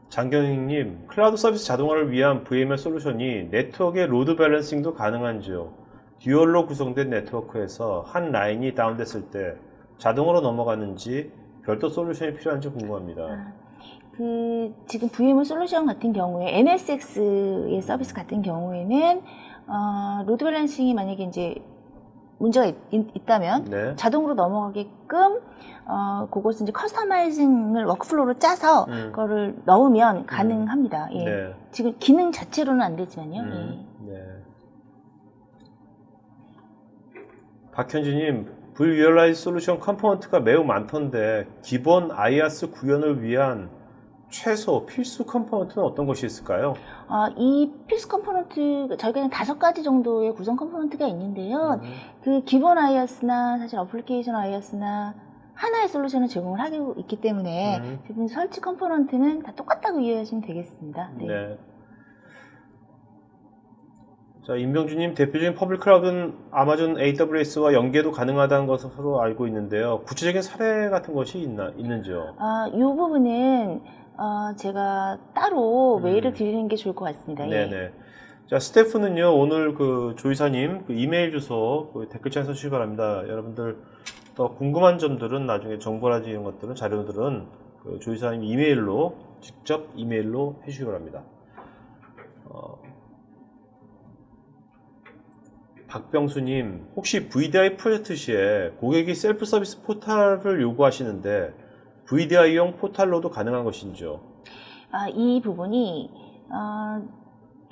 장경익님, 클라우드 서비스 자동화를 위한 VMware 솔루션이 네트워크의 로드 밸런싱도 가능한지요? 듀얼로 구성된 네트워크에서 한 라인이 다운됐을 때 자동으로 넘어가는지 별도 솔루션이 필요한지 궁금합니다. 지금 VMware 솔루션 같은 경우에 NSX의 서비스 같은 경우에는 로드 밸런싱이 만약에 이제 문제가 있다면 네. 자동으로 넘어가게끔 그것은 이제 커스터마이징을 워크플로우로 짜서 그거를 넣으면 가능합니다. 예. 네. 지금 기능 자체로는 안 되지만요. 네. 박현진님, V-Realize 솔루션 컴포넌트가 매우 많던데 기본 IaaS 구현을 위한 최소 필수 컴포넌트는 어떤 것이 있을까요? 이 필수 컴포넌트 저희가 5가지 정도의 구성 컴포넌트가 있는데요. 그 기본 IaaS나 사실 어플리케이션 IaaS나 하나의 솔루션을 제공을 하고 있기 때문에 지금 설치 컴포넌트는 다 똑같다고 이해하시면 되겠습니다. 네. 네. 자, 임병주님, 대표적인 퍼블릭 클라우드는 아마존 AWS와 연계도 가능하다는 것으로 알고 있는데요. 구체적인 사례 같은 것이 있는지요? 이 부분은 제가 따로 메일을 드리는 게 좋을 것 같습니다. 네네. 예. 자, 스태프는요, 오늘 그 조이사님 그 이메일 주소 그 댓글창에 써주시기 바랍니다. 여러분들 더 궁금한 점들은 나중에 정보라든지 이런 것들은 자료들은 그 조이사님 이메일로 직접 이메일로 해주시기 바랍니다. 박병수님, 혹시 VDI 프로젝트 시에 고객이 셀프 서비스 포탈을 요구하시는데 VDI용 포탈로도 가능한 것인지요? 이 부분이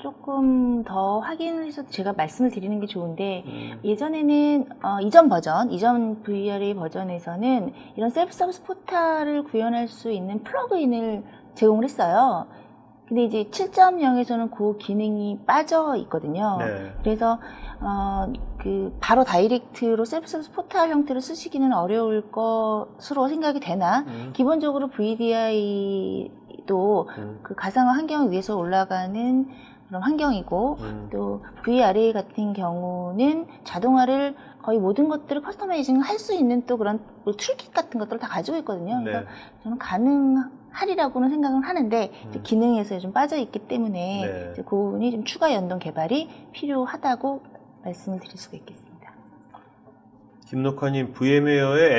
조금 더 확인을 해서 제가 말씀을 드리는 게 좋은데 예전에는 이전 VRA 버전에서는 이런 셀프 서비스 포탈을 구현할 수 있는 플러그인을 제공을 했어요. 근데 이제 7.0에서는 그 기능이 빠져 있거든요. 네. 그래서 바로 다이렉트로 셀프 서비스 포탈 형태로 쓰시기는 어려울 것으로 생각이 되나 기본적으로 VDI도 그 가상화 환경을 위해서 올라가는 그런 환경이고 또 VRA 같은 경우는 자동화를 거의 모든 것들을 커스터마이징 할 수 있는 또 그런 툴킷 같은 것들을 다 가지고 있거든요. 그래서 네. 저는 가능하리라고는 생각을 하는데 이제 기능에서 좀 빠져 있기 때문에 네. 이제 그 부분이 좀 추가 연동 개발이 필요하다고 말씀을 드릴 수가 있겠습니다. 김녹화님, VM웨어의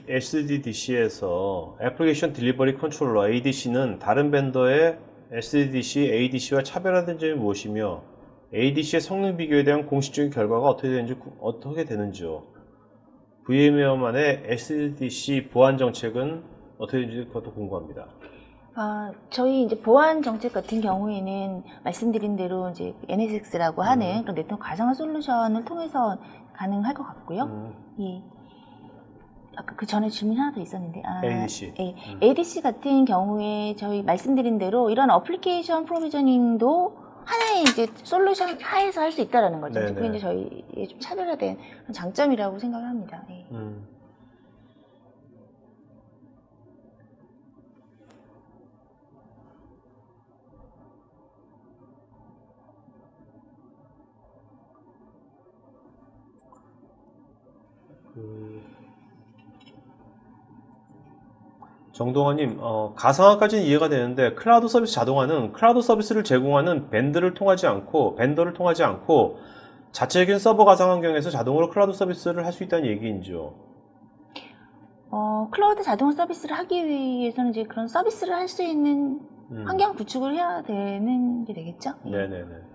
SDDC에서 애플리케이션 딜리버리 컨트롤러 ADC는 다른 벤더의 SDDC, ADC와 차별화된 점이 무엇이며 ADC의 성능 비교에 대한 공식적인 결과가 어떻게 되는지요? VM웨어만의 SDDC 보안 정책은 어떻게 되는지 그것도 궁금합니다. 저희 이제 보안 정책 같은 경우에는 말씀드린 대로 이제 NSX라고 하는 그런 네트워크 가상화 솔루션을 통해서 가능할 것 같고요. 예. 아까 그 전에 질문 하나 더 있었는데, ADC. 예. ADC 같은 경우에 저희 말씀드린 대로 이런 어플리케이션 프로비저닝도 하나의 이제 솔루션 하에서 할 수 있다라는 거죠. 네네. 그게 이제 저희의 좀 차별화된 장점이라고 생각을 합니다. 예. 정동환님, 가상화까지는 이해가 되는데 클라우드 서비스 자동화는 클라우드 서비스를 제공하는 벤더를 통하지 않고 자체적인 서버 가상 환경에서 자동으로 클라우드 서비스를 할 수 있다는 얘기인지요? 클라우드 자동화 서비스를 하기 위해서는 이제 그런 서비스를 할 수 있는 환경 구축을 해야 되는 게 되겠죠? 예. 네네네.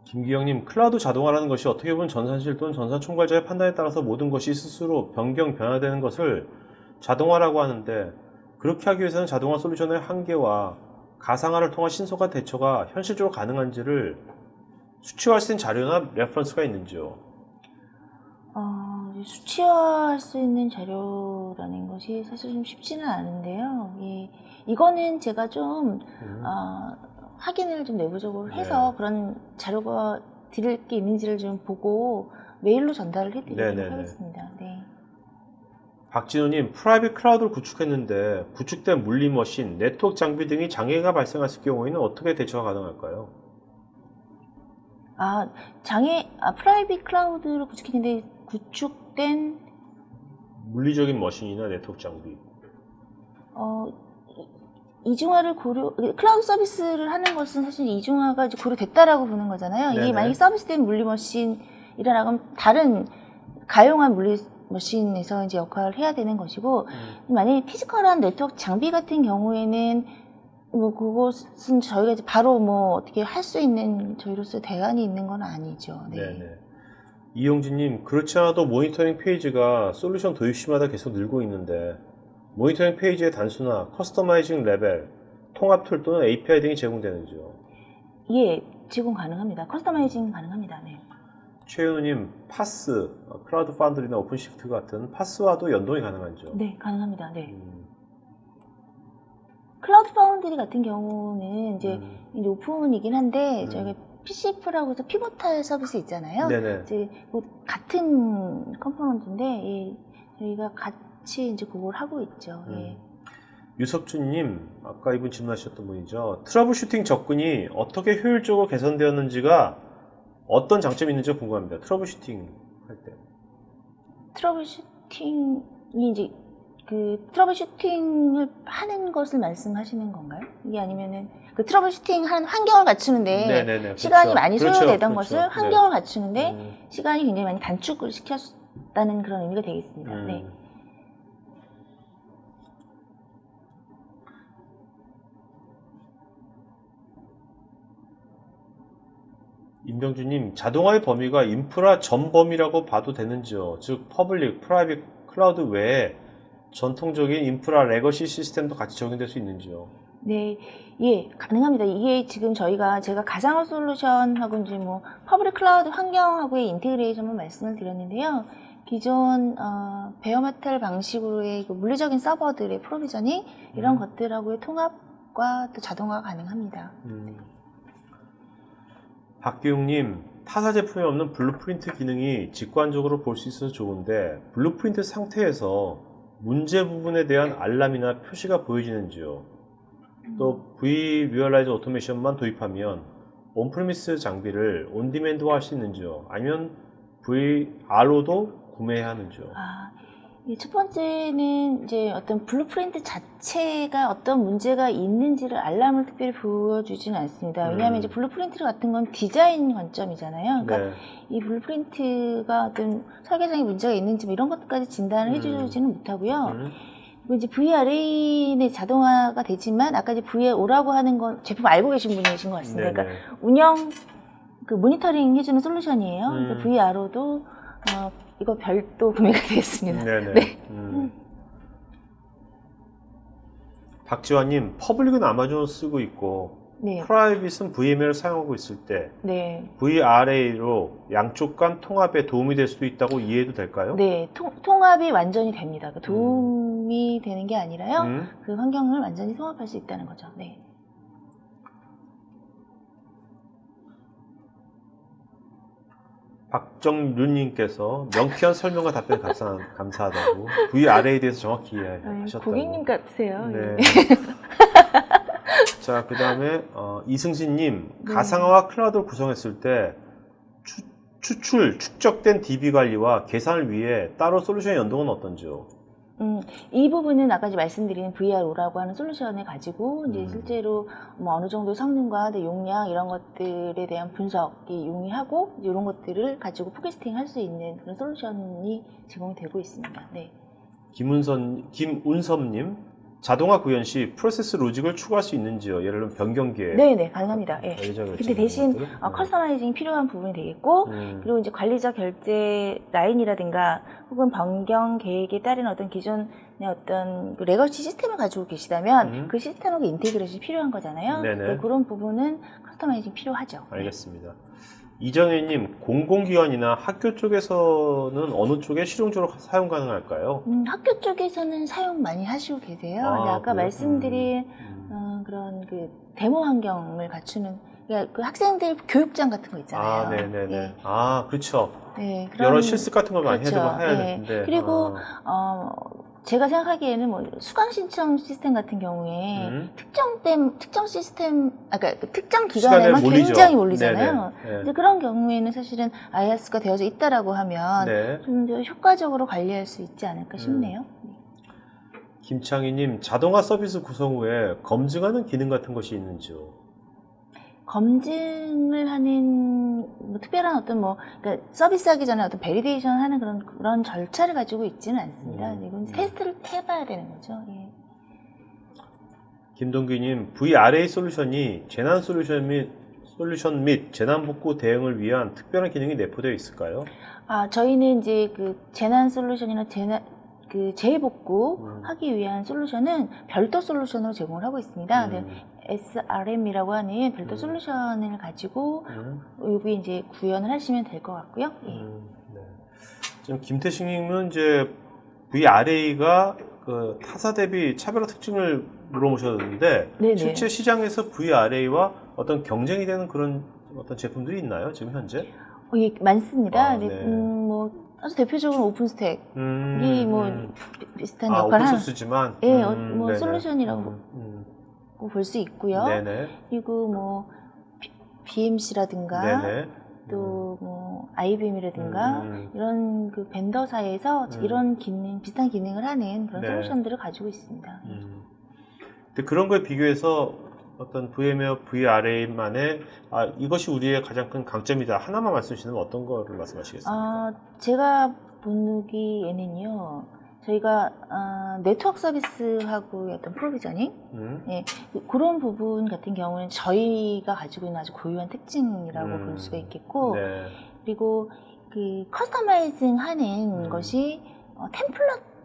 김기영님, 클라우드 자동화라는 것이 어떻게 보면 전산실 또는 전산 총괄자의 판단에 따라서 모든 것이 스스로 변화되는 것을 자동화라고 하는데, 그렇게 하기 위해서는 자동화 솔루션의 한계와 가상화를 통한 신속한 대처가 현실적으로 가능한지를 수치화할 수 있는 자료나 레퍼런스가 있는지요? 수치화할 수 있는 자료라는 것이 사실 좀 쉽지는 않은데요. 예. 이거는 제가 좀 확인을 좀 내부적으로 해서 그런 자료가 드릴 게 있는지를 좀 보고 메일로 전달을 해드리도록 하겠습니다. 네. 박진호님, 프라이빗 클라우드를 구축했는데 구축된 물리 머신, 네트워크 장비 등이 장애가 발생했을 경우에는 어떻게 대처가 가능할까요? 프라이빗 클라우드를 구축했는데 구축된 물리적인 머신이나 네트워크 장비. 이중화를 클라우드 서비스를 하는 것은 사실 이중화가 이제 고려됐다라고 보는 거잖아요. 네네. 이게 만약에 서비스된 물리 머신이라고 하면 다른 가용한 물리 머신에서 이제 역할을 해야 되는 것이고, 만약에 피지컬한 네트워크 장비 같은 경우에는 뭐 그것은 저희가 이제 바로 뭐 어떻게 할 수 있는 저희로서 대안이 있는 건 아니죠. 네. 네네. 이용진님, 그렇지 않아도 모니터링 페이지가 솔루션 도입 시마다 계속 늘고 있는데 모니터링 페이지의 단수나 커스터마이징 레벨, 통합 툴 또는 API 등이 제공되는지요? 예, 제공 가능합니다. 커스터마이징 가능합니다. 네. 최윤우님, 파스, 클라우드 파운드리나 오픈시프트 같은 파스와도 연동이 가능한지요? 네, 가능합니다. 네. 클라우드 파운드리 같은 경우는 이제 오픈이긴 한데 저희가 PCF라고 해서 피보탈 서비스 있잖아요. 네네. 이제 뭐 같은 컴포넌트인데 예, 저희가 같이 이제 그걸 하고 있죠. 예. 유석준님, 아까 이분 질문하셨던 분이죠. 트러블 슈팅 접근이 어떻게 효율적으로 개선되었는지가 어떤 장점이 있는지 궁금합니다. 트러블 슈팅 할 때. 트러블 슈팅이 이제 그 트러블 슈팅을 하는 것을 말씀하시는 건가요? 이게 아니면은 그 트러블 슈팅 한 환경을 갖추는데 네네네, 시간이 그렇죠. 많이 소요되던 그렇죠. 것을 환경을 갖추는데 시간이 굉장히 많이 단축을 시켰다는 그런 의미가 되겠습니다. 네. 임병주님, 자동화의 범위가 인프라 전 범위라고 봐도 되는지요? 즉, 퍼블릭, 프라이빗, 클라우드 외에 전통적인 인프라 레거시 시스템도 같이 적용될 수 있는지요? 네, 예, 가능합니다. 이게 지금 제가 가상화 솔루션하고 이제 뭐 퍼블릭 클라우드 환경하고의 인테그레이션만 말씀을 드렸는데요. 기존 베어메탈 방식으로의 그 물리적인 서버들의 프로비저닝 이런 것들하고의 통합과 또 자동화가 가능합니다. 박기웅님, 타사 제품에 없는 블루프린트 기능이 직관적으로 볼 수 있어서 좋은데 블루프린트 상태에서 문제 부분에 대한 알람이나 표시가 보여지는지요? 또 V 리얼라이저 오토메이션만 도입하면 온프리미스 장비를 온디맨드화 할 수 있는지요? 아니면 VR로도 구매해야 하는지요? 첫 번째는 이제 어떤 블루프린트 자체가 어떤 문제가 있는지를 알람을 특별히 보여주지는 않습니다. 왜냐하면 이제 블루프린트 같은 건 디자인 관점이잖아요. 그러니까 네. 이 블루프린트가 어떤 설계상에 문제가 있는지 뭐 이런 것까지 진단을 해주지는 못하고요. 그리고 이제 VRA는 자동화가 되지만 아까 이제 VRO라고 하는 건 제품 알고 계신 분이신 것 같습니다. 그러니까 운영 그 모니터링 해주는 솔루션이에요. 그러니까 VRO도 이거 별도 구매가 되겠습니다. 네네. 네. 박지환님, 퍼블릭은 아마존을 쓰고 있고 네. 프라이빗은 VMware를 사용하고 있을 때 네. VRA로 양쪽 간 통합에 도움이 될 수도 있다고 이해해도 될까요? 네. 통합이 완전히 됩니다. 도움이 되는 게 아니라요. 그 환경을 완전히 통합할 수 있다는 거죠. 네. 박정윤님께서 명쾌한 설명과 답변 감사하다고 VRA에 대해서 정확히 이해하셨다고. 고객님 같으세요. 네. 네. 자, 그 다음에 이승신님, 가상화와 클라우드를 구성했을 때 축적된 DB 관리와 계산을 위해 따로 솔루션의 연동은 어떤지요? 이 부분은 아까 말씀드린 VRO라고 하는 솔루션을 가지고 이제 실제로 뭐 어느 정도 성능과 용량 이런 것들에 대한 분석이 용이하고 이런 것들을 가지고 포캐스팅 할 수 있는 그런 솔루션이 제공되고 있습니다. 네. 김운섭님, 자동화 구현 시 프로세스 로직을 추가할 수 있는지요? 예를 들면 변경기에. 네네, 가능합니다. 예. 근데 대신 것들? 커스터마이징이 필요한 부분이 되겠고, 그리고 이제 관리자 결제 라인이라든가 혹은 변경 계획에 따른 어떤 기존의 어떤 그 레거시 시스템을 가지고 계시다면 그 시스템하고 인테그레이션이 필요한 거잖아요. 네네. 그런 부분은 커스터마이징 필요하죠. 알겠습니다. 이정혜님, 공공기관이나 학교 쪽에서는 어느 쪽에 실용적으로 사용 가능할까요? 학교 쪽에서는 사용 많이 하시고 계세요. 근데 아까 그래요? 말씀드린 그런 그 데모 환경을 갖추는 그러니까 그 학생들 교육장 같은 거 있잖아요. 네네네. 예. 그렇죠. 네, 여러 실습 같은 걸 많이 그렇죠. 해야 네. 되는데. 그리고 제가 생각하기에는 뭐 수강 신청 시스템 같은 경우에 특정 시스템, 그러니까 특정 기간에만 굉장히 몰리잖아요. 이제 그런 경우에는 사실은 IaaS가 되어져 있다라고 하면 좀 더 효과적으로 관리할 수 있지 않을까 싶네요. 김창희님, 자동화 서비스 구성 후에 검증하는 기능 같은 것이 있는지요? 검증을 하는 뭐 특별한 어떤 그러니까 서비스하기 전에 어떤 베리데이션 하는 그런 절차를 가지고 있지는 않습니다. 이건 테스트를 해봐야 되는 거죠. 예. 김동규님, VRA 솔루션이 재난 솔루션 및 재난 복구 대응을 위한 특별한 기능이 내포되어 있을까요? 저희는 이제 그 재난 솔루션이나 재복구 하기 위한 솔루션은 별도 솔루션으로 제공을 하고 있습니다. SRM이라고 하는 별도 솔루션을 가지고 여기 이제 구현을 하시면 될 것 같고요. 네. 지금 김태식님은 이제 VRA가 그 타사 대비 차별화 특징을 물어보셨는데 네네. 실제 시장에서 VRA와 어떤 경쟁이 되는 그런 어떤 제품들이 있나요? 지금 현재? 예, 많습니다. 네. 아주 대표적으로 오픈스택이 비슷한 역할을 하는 오픈소스지만 솔루션이라고 볼 수 있고요. 네네. 그리고 BMC라든가 또 IBM이라든가 이런 그 벤더사에서 이런 비슷한 기능을 하는 그런 솔루션들을 가지고 있습니다. 근데 그런 거에 비교해서 어떤 VMware VRA만의 이것이 우리의 가장 큰 강점이다 하나만 말씀해 주시면 어떤 거를 말씀하시겠습니까? 제가 보기에는요, 저희가 네트워크 서비스하고 어떤 프로비저닝 예, 그런 부분 같은 경우는 저희가 가지고 있는 아주 고유한 특징이라고 볼 수가 있겠고 네. 그리고 그 커스터마이징 하는 것이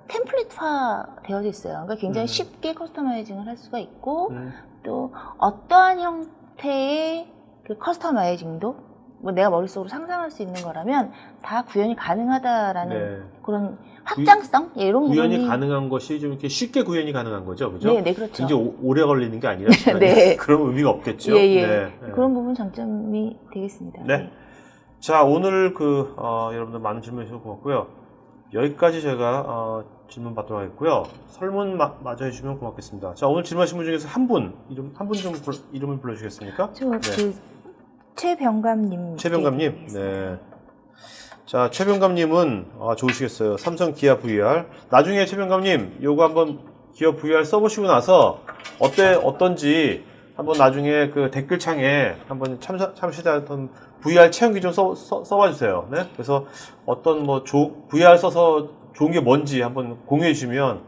템플릿화 되어져 있어요. 그러니까 굉장히 쉽게 커스터마이징을 할 수가 있고 또 어떠한 형태의 그 커스터마이징도 뭐 내가 머릿속으로 상상할 수 있는 거라면 다 구현이 가능하다라는 네. 그런 확장성 예, 이런 구현이 부분이 가능한 것이 좀 이렇게 쉽게 구현이 가능한 거죠, 그죠? 네, 네, 그렇죠. 굉장히 오래 걸리는 게 아니라 네. 그런 의미가 없겠죠. 예, 예. 네. 그런 부분 장점이 되겠습니다. 네. 자, 오늘 여러분들 많은 질문 주셔서 고맙고요. 여기까지 제가 질문 받도록 하겠고요. 설문 마저 해주시면 고맙겠습니다. 자, 오늘 질문하신 분 중에서 한 분 좀 이름을 불러주시겠습니까? 최병감님. 최병감님. 네. 자, 최병감님은 좋으시겠어요. 삼성 기아 VR. 나중에 최병감님, 요거 한번 기아 VR 써보시고 나서 어떤지 한번 나중에 그 댓글창에 한번 참시했던 VR 체험기 좀 써봐 주세요. 네. 그래서 어떤 VR 써서 좋은 게 뭔지 한번 공유해 주시면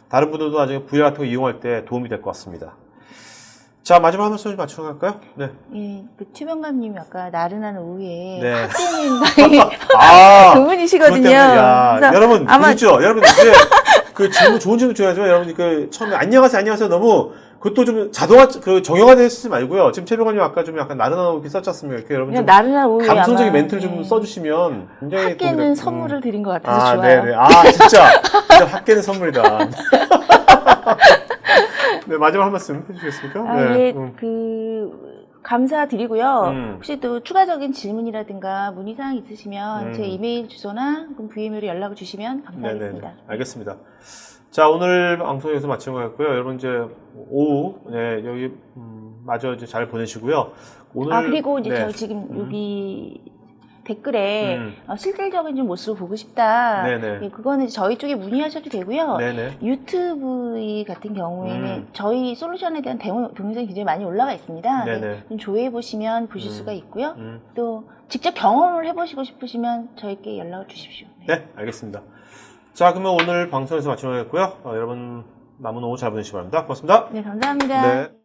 다른 분들도 나중에 VR 같은 거 이용할 때 도움이 될 것 같습니다. 자, 마지막 한 말씀 좀 맞추러 갈까요? 네. 예, 그 최병감님이 아까 나른한 오후에 네. 학교는 그분이시거든요. 야, 여러분 아마 보셨죠? 여러분 이제 그 질문 좋은 질문 줘야죠. 여러분 그 처음에 안녕하세요 너무 그것도 좀 자동화 정형화되어 쓰지 말고요. 지금 최병감님 아까 좀 약간 나른하고 이렇게 썼지 않습니까? 이렇게 여러분 좀 나른한 오후에 감성적인 아마, 멘트를 좀 써주시면 굉장히 학교는 선물을 드린 것 같아서 좋아요. 네네. 진짜 학교는 선물이다. 네, 마지막 한 말씀 해주시겠습니까? 예, 감사드리고요. 혹시 또 추가적인 질문이라든가 문의사항 있으시면 제 이메일 주소나 VM으로 연락을 주시면 감사하겠습니다. 네네. 알겠습니다. 자, 오늘 방송 여기서 마치는 것 같고요. 여러분 이제 오후 여기 마저 이제 잘 보내시고요. 오늘 그리고 이제 저 지금 여기 댓글에 실질적인 좀 모습을 보고 싶다. 네네. 예, 그거는 저희 쪽에 문의하셔도 되고요. 네네. 유튜브 같은 경우에는 저희 솔루션에 대한 동영상이 굉장히 많이 올라가 있습니다. 네네. 좀 조회해 보시면 보실 수가 있고요. 또 직접 경험을 해보시고 싶으시면 저희께 연락을 주십시오. 네, 알겠습니다. 자, 그러면 오늘 방송에서 마치도록 하겠고요. 여러분 남은 오후 잘 보내시기 바랍니다. 고맙습니다. 네, 감사합니다. 네.